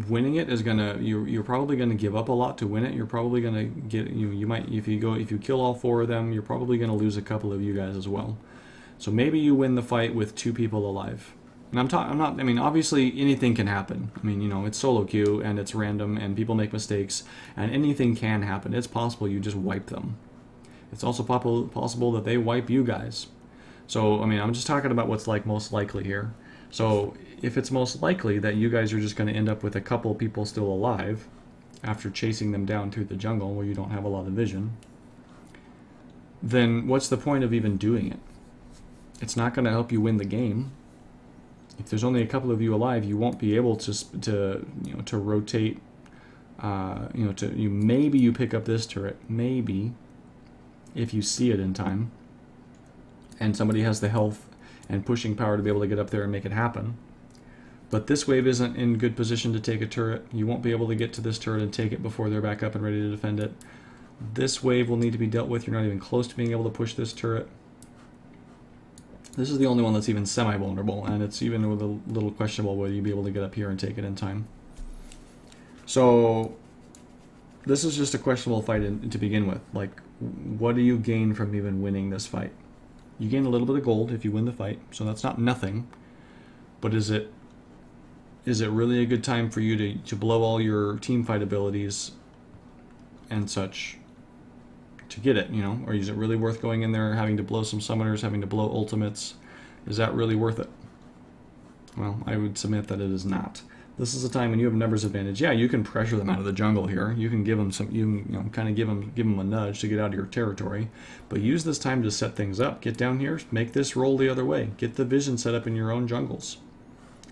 winning it is gonna, you're probably gonna give up a lot to win it. You're probably gonna get, you might, if you kill all 4 of them, you're probably gonna lose a couple of you guys as well. So maybe you win the fight with 2 people alive. And I mean, obviously anything can happen. I mean, it's solo queue and it's random and people make mistakes and anything can happen. It's possible you just wipe them. It's also possible that they wipe you guys. So, I mean, I'm just talking about what's like most likely here. So, if it's most likely that you guys are just going to end up with a couple people still alive after chasing them down through the jungle where you don't have a lot of vision, then what's the point of even doing it? It's not going to help you win the game. If there's only a couple of you alive, you won't be able to rotate. Maybe you pick up this turret, maybe, if you see it in time, and somebody has the health and pushing power to be able to get up there and make it happen. But this wave isn't in good position to take a turret. You won't be able to get to this turret and take it before they're back up and ready to defend it. This wave will need to be dealt with. You're not even close to being able to push this turret. This is the only one that's even semi-vulnerable, and it's even a little questionable whether you'd be able to get up here and take it in time. So this is just a questionable fight to begin with. Like, what do you gain from even winning this fight? You gain a little bit of gold if you win the fight, so that's not nothing. But is it really a good time for you to blow all your team fight abilities and such to get it, you know? Or is it really worth going in there, having to blow some summoners, having to blow ultimates? Is that really worth it? Well, I would submit that it is not. This is a time when you have numbers advantage. Yeah, you can pressure them out of the jungle here. You can give them some, you know, kind of give them a nudge to get out of your territory. But use this time to set things up. Get down here, make this roll the other way. Get the vision set up in your own jungles.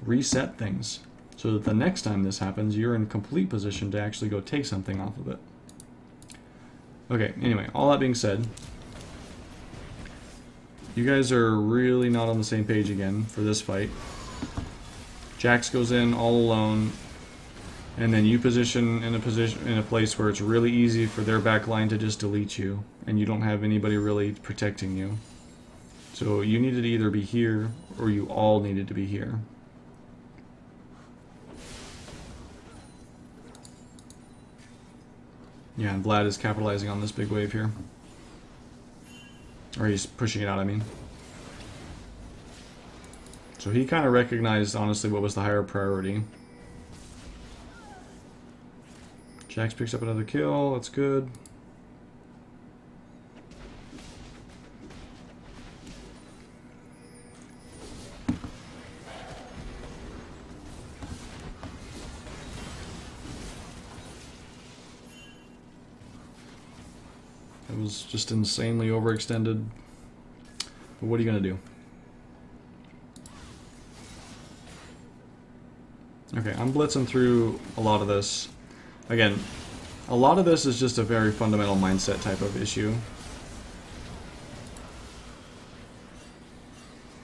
Reset things so that the next time this happens, you're in complete position to actually go take something off of it. Okay, anyway, all that being said, you guys are really not on the same page again for this fight. Jax goes in all alone, and then you position in a place where it's really easy for their back line to just delete you, and you don't have anybody really protecting you. So you needed to either be here, or you all needed to be here. Yeah, and Vlad is capitalizing on this big wave here. Or he's pushing it out, I mean. So he kind of recognized, honestly, what was the higher priority. Jax picks up another kill. That's good. It was just insanely overextended. But what are you going to do? Okay, I'm blitzing through a lot of this. Again, a lot of this is just a very fundamental mindset type of issue.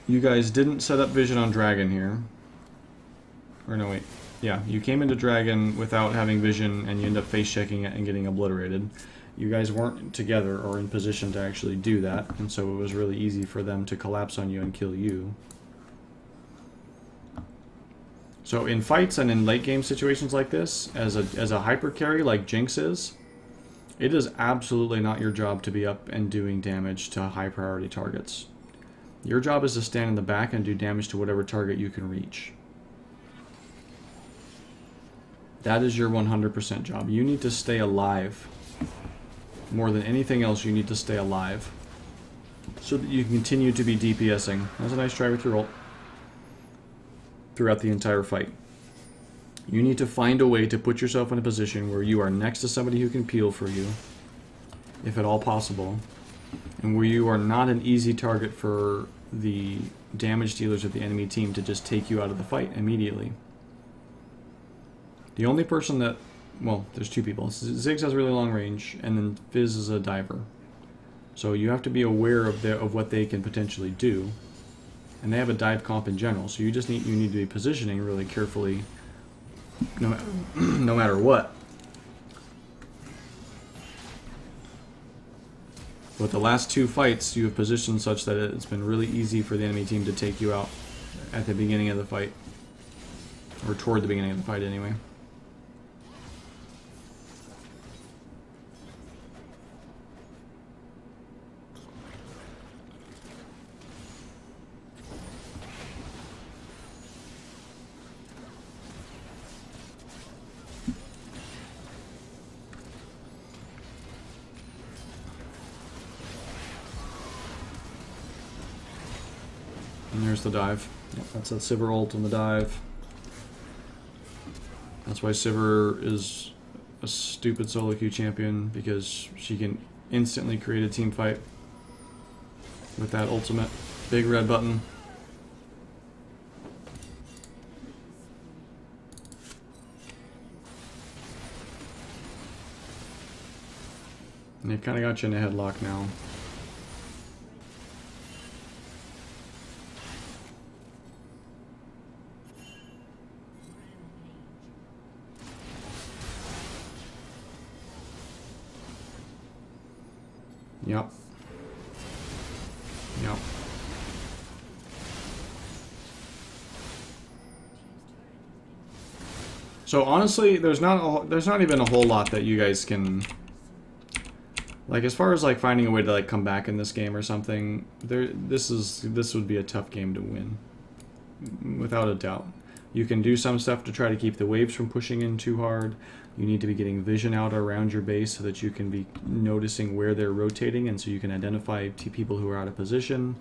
You guys didn't set up vision on Dragon here. Or no, wait. Yeah, you came into Dragon without having vision and you end up face checking it and getting obliterated. You guys weren't together or in position to actually do that, and so it was really easy for them to collapse on you and kill you. So in fights and in late game situations like this, as a hyper carry like Jinx is, it is absolutely not your job to be up and doing damage to high priority targets. Your job is to stand in the back and do damage to whatever target you can reach. That is your 100% job. You need to stay alive. More than anything else, you need to stay alive so that you can continue to be DPSing. That was a nice try with your ult. Throughout the entire fight. You need to find a way to put yourself in a position where you are next to somebody who can peel for you, if at all possible, and where you are not an easy target for the damage dealers of the enemy team to just take you out of the fight immediately. The only person that, well, there's two people. Ziggs has really long range, and then Fizz is a diver. So you have to be aware of what they can potentially do. And they have a dive comp in general, so you need to be positioning really carefully, no matter what. But the last two fights, you have positioned such that it's been really easy for the enemy team to take you out at the beginning of the fight, or toward the beginning of the fight, anyway. And there's the dive. Yep, that's that Sivir ult and the dive. That's why Sivir is a stupid solo queue champion, because she can instantly create a team fight with that ultimate big red button. And they've kind of got you in a headlock now. Yep. Yep. So honestly, there's not even a whole lot that you guys can Like as far as like finding a way to like come back in this game or something, this would be a tough game to win, without a doubt. You can do some stuff to try to keep the waves from pushing in too hard. You need to be getting vision out around your base so that you can be noticing where they're rotating, and so you can identify people who are out of position.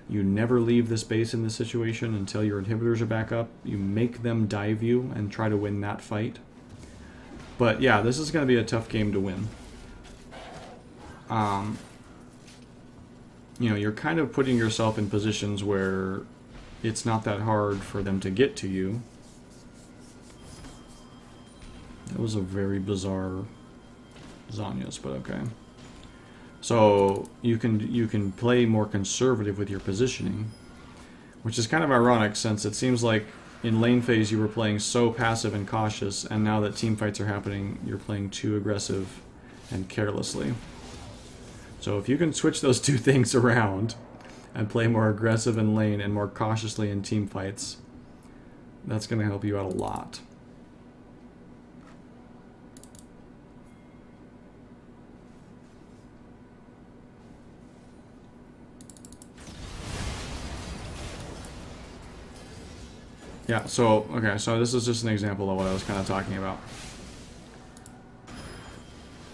You never leave this base in this situation until your inhibitors are back up. You make them dive you and try to win that fight. But yeah, this is going to be a tough game to win. You know, you're kind of putting yourself in positions where it's not that hard for them to get to you. That was a very bizarre Zhonya's, but okay. So you can play more conservative with your positioning, which is kind of ironic since it seems like in lane phase you were playing so passive and cautious, and now that team fights are happening, you're playing too aggressive and carelessly. So if you can switch those two things around and play more aggressive in lane and more cautiously in team fights, that's going to help you out a lot. Yeah, so, okay, so this is just an example of what I was kind of talking about.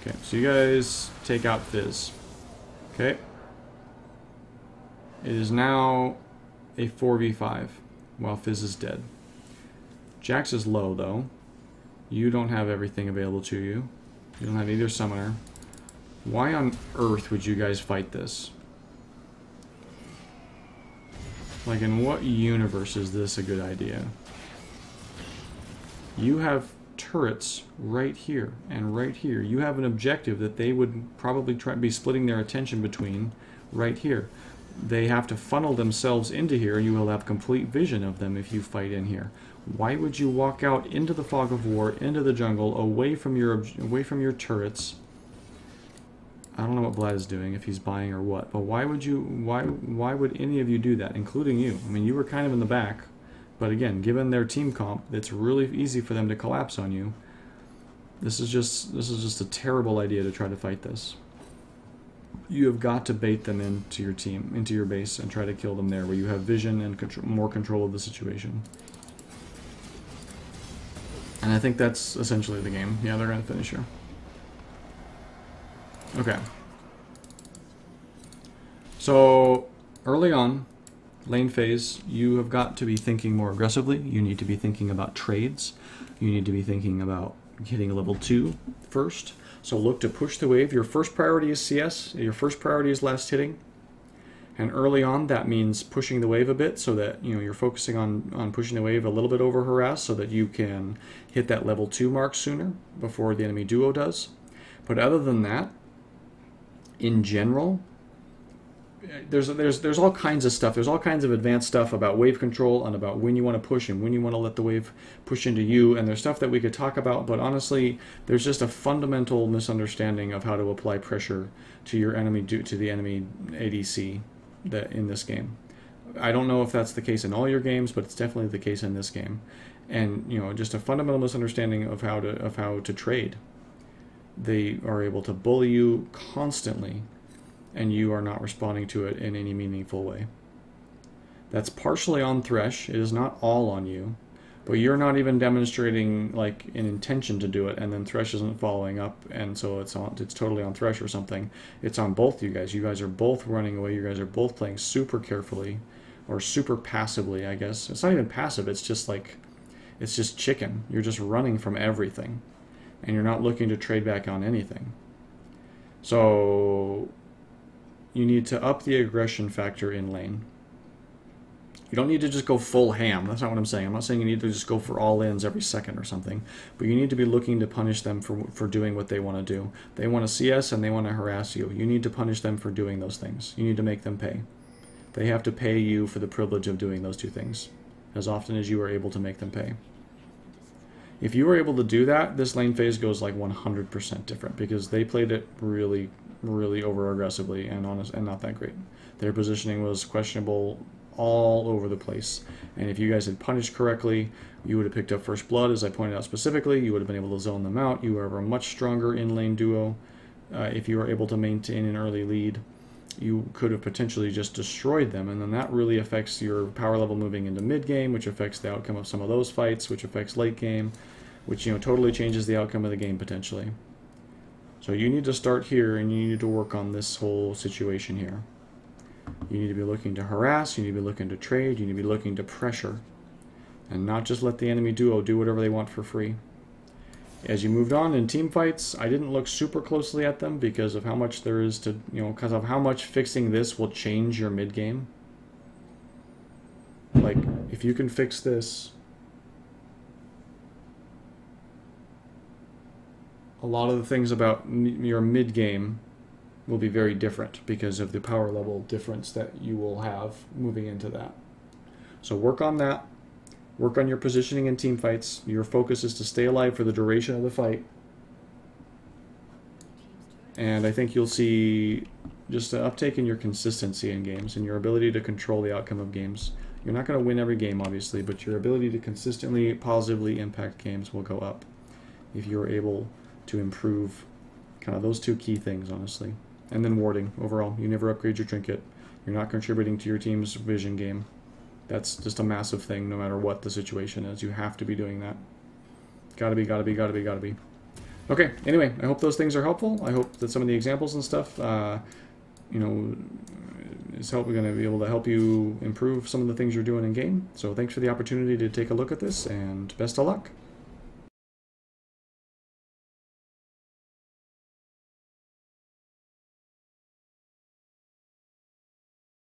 Okay, so you guys take out Fizz. Okay. It is now a 4v5 while Fizz is dead. Jax is low, though. You don't have everything available to you. You don't have either summoner. Why on earth would you guys fight this? Like, in what universe is this a good idea? You have turrets right here and right here. You have an objective that they would probably be splitting their attention between right here. They have to funnel themselves into here, and you will have complete vision of them if you fight in here. Why would you walk out into the fog of war, into the jungle, away from your turrets? I don't know what Vlad is doing, if he's buying or what, but why would any of you do that, including you? I mean, you were kind of in the back, but again, given their team comp, it's really easy for them to collapse on you. This is just a terrible idea to try to fight this. You have got to bait them into your team, into your base, and try to kill them there, where you have vision and more control of the situation. And I think that's essentially the game. Yeah, they're going to finish here. Okay. So, early on, lane phase, you have got to be thinking more aggressively. You need to be thinking about trades. You need to be thinking about hitting level 2 first. So look to push the wave. Your first priority is CS. Your first priority is last hitting. And early on, that means pushing the wave a bit so that you're focusing on pushing the wave a little bit over harass so that you can hit that level 2 mark sooner before the enemy duo does. But other than that, in general, there's all kinds of stuff. There's all kinds of advanced stuff about wave control and about when you want to push and when you want to let the wave push into you. And there's stuff that we could talk about, but honestly, there's just a fundamental misunderstanding of how to apply pressure to your enemy, to the enemy ADC in this game. I don't know if that's the case in all your games, but it's definitely the case in this game. And just a fundamental misunderstanding of how to trade. They are able to bully you constantly, and you are not responding to it in any meaningful way. That's partially on Thresh. It is not all on you, but you're not even demonstrating like an intention to do it, and then Thresh isn't following up, and so it's totally on Thresh or something. It's on both you guys. You guys are both running away. You guys are both playing super carefully, or super passively, I guess. It's not even passive. It's just like, it's just chicken. You're just running from everything, and you're not looking to trade back on anything. So you need to up the aggression factor in lane. You don't need to just go full ham. That's not what I'm saying. I'm not saying you need to just go for all ins every second or something. But you need to be looking to punish them for doing what they want to do. They want to CS and they want to harass you. You need to punish them for doing those things. You need to make them pay. They have to pay you for the privilege of doing those two things, as often as you are able to make them pay. If you were able to do that, this lane phase goes like 100% different, because they played it really, really over aggressively and not that great. Their positioning was questionable all over the place, and if you guys had punished correctly, you would have picked up first blood, as I pointed out specifically. You would have been able to zone them out. You are a much stronger in lane duo. if you were able to maintain an early lead, you could have potentially just destroyed them, and then that really affects your power level moving into mid game, which affects the outcome of some of those fights, which affects late game, which totally changes the outcome of the game potentially. So you need to start here, and you need to work on this whole situation here. You need to be looking to harass, you need to be looking to trade, you need to be looking to pressure, and not just let the enemy duo do whatever they want for free. As you moved on in team fights, I didn't look super closely at them because of how much there is to, because of how much fixing this will change your mid game. Like, if you can fix this, a lot of the things about your mid game will be very different because of the power level difference that you will have moving into that. So work on that. Work on your positioning in team fights. Your focus is to stay alive for the duration of the fight. And I think you'll see just an uptake in your consistency in games and your ability to control the outcome of games. You're not going to win every game, obviously, but your ability to consistently, positively impact games will go up if you're able to improve kind of those two key things, honestly. And then warding, overall. You never upgrade your trinket. You're not contributing to your team's vision game. That's just a massive thing, no matter what the situation is. You have to be doing that. Gotta be, gotta be, gotta be, gotta be. Okay, anyway, I hope those things are helpful. I hope that some of the examples and stuff, is going to be able to help you improve some of the things you're doing in game. So thanks for the opportunity to take a look at this, and best of luck.